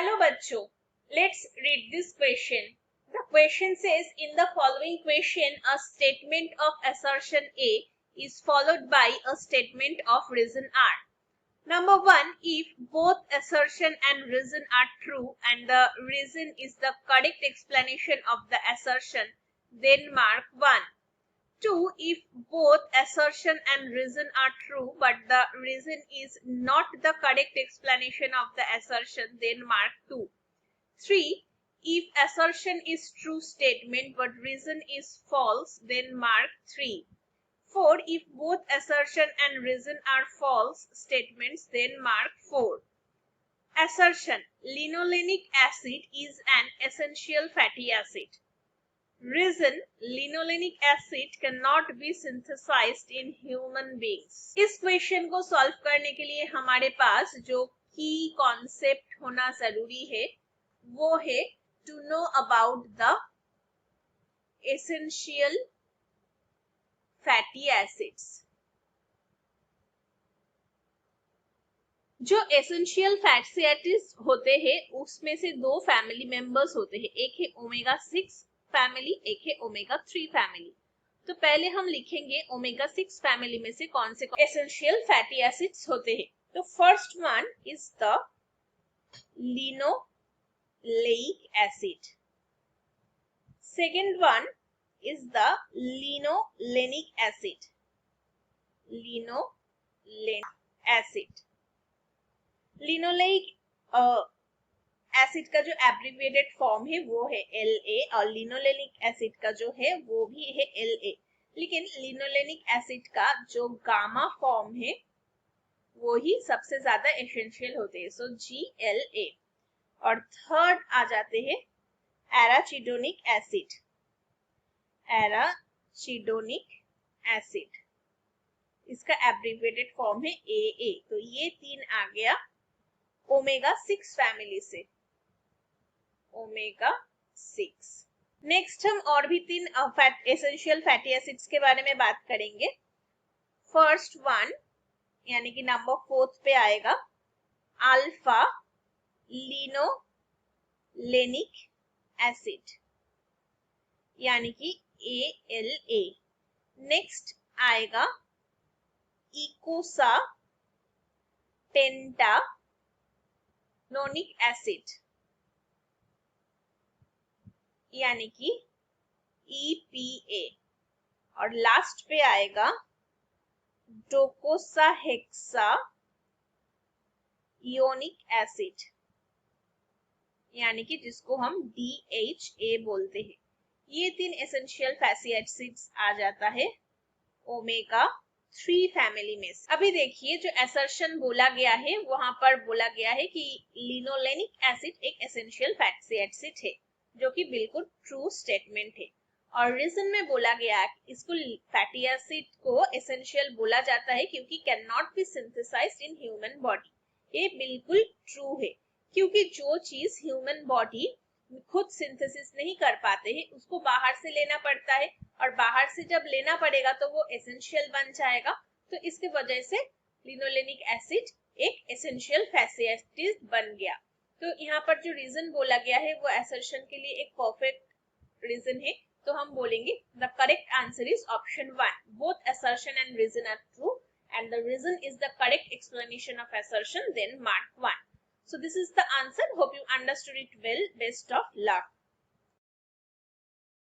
Hello bachcho, let's read this question. The question says, in the following question, a statement of assertion A is followed by a statement of reason R. Number 1, if both assertion and reason are true and the reason is the correct explanation of the assertion, then mark 1. 2, if both assertion and reason are true but the reason is not the correct explanation of the assertion, then mark 2. 3, if assertion is true statement but reason is false, then mark 3. 4, if both assertion and reason are false statements, then mark 4. Assertion: linolenic acid is an essential fatty acid. Reason: linolenic acid cannot be synthesized in human beings. इस question को solve करने के लिए हमारे पास जो की concept होना जरूरी है वो है to know about the essential fatty acids. जो एसेंशियल फैटी एसिड्स होते हैं उसमें से दो फैमिली मेंबर्स होते हैं, एक है ओमेगा 6 फैमिली, एक है ओमेगा 3 फैमिली. तो पहले हम लिखेंगे ओमेगा 6 फैमिली में से कौन से एसेंशियल फैटी एसिड्स होते हैं. तो first one is the linoleic acid, second one is the linolenic acid. Linolenic acid, linoleic acid का जो एब्रिविएटेड फॉर्म है वो है La और लिनोलेनिक एसिड का जो है वो भी है La. लेकिन लिनोलेनिक एसिड का जो गामा फॉर्म है वो ही सबसे ज्यादा एसेंशियल होते हैं, सो Gla. और थर्ड आ जाते हैं एराचिडोनिक एसिड. एराचिडोनिक एसिड इसका एब्रिविएटेड फॉर्म है AA. तो ये तीन आ गया ओमेगा 6 फैमिली से, ओमेगा 6. नेक्स्ट हम और भी तीन एसेंशियल फैटी एसिड्स के बारे में बात करेंगे. फर्स्ट वन यानी कि नंबर 4 पे आएगा अल्फा लिनोलेनिक एसिड यानी कि ALA. नेक्स्ट आएगा इकोसा पेंटानोनिक एसिड यानी कि EPA. और लास्ट पे आएगा डोकोसाहेक्सा इयोनिक एसिड यानी कि जिसको हम DHA बोलते हैं. ये तीन एसेंशियल फैटी एसिड्स आ जाता है ओमेगा 3 फैमिली में. अभी देखिए जो असर्शन बोला गया है वहां पर बोला गया है कि लिनोलेनिक एसिड एक एसेंशियल फैटी एसिड है, जो कि बिल्कुल ट्रू स्टेटमेंट है. और रीजन में बोला गया इसको फैटी एसिड को एसेंशियल बोला जाता है क्योंकि can not be synthesised in human body. ये बिल्कुल ट्रू है क्योंकि जो चीज ह्यूमन बॉडी खुद सिंथेसिस नहीं कर पाते हैं उसको बाहर से लेना पड़ता है, और बाहर से जब लेना पड़ेगा तो वो एसेंशियल बन जाएगा. तो इसके वजह से लिनोलेनिक एसिड एक एसेंशियल फैटी एसिड बन गया. तो यहाँ पर जो रीजन बोला गया है वो असर्शन के लिए एक परफेक्ट रीजन है. तो हम बोलेंगे the correct answer is option 1. Both assertion and reason are true and the reason is the correct explanation of assertion, then mark 1. So this is the answer. Hope you understood it well. Best of luck.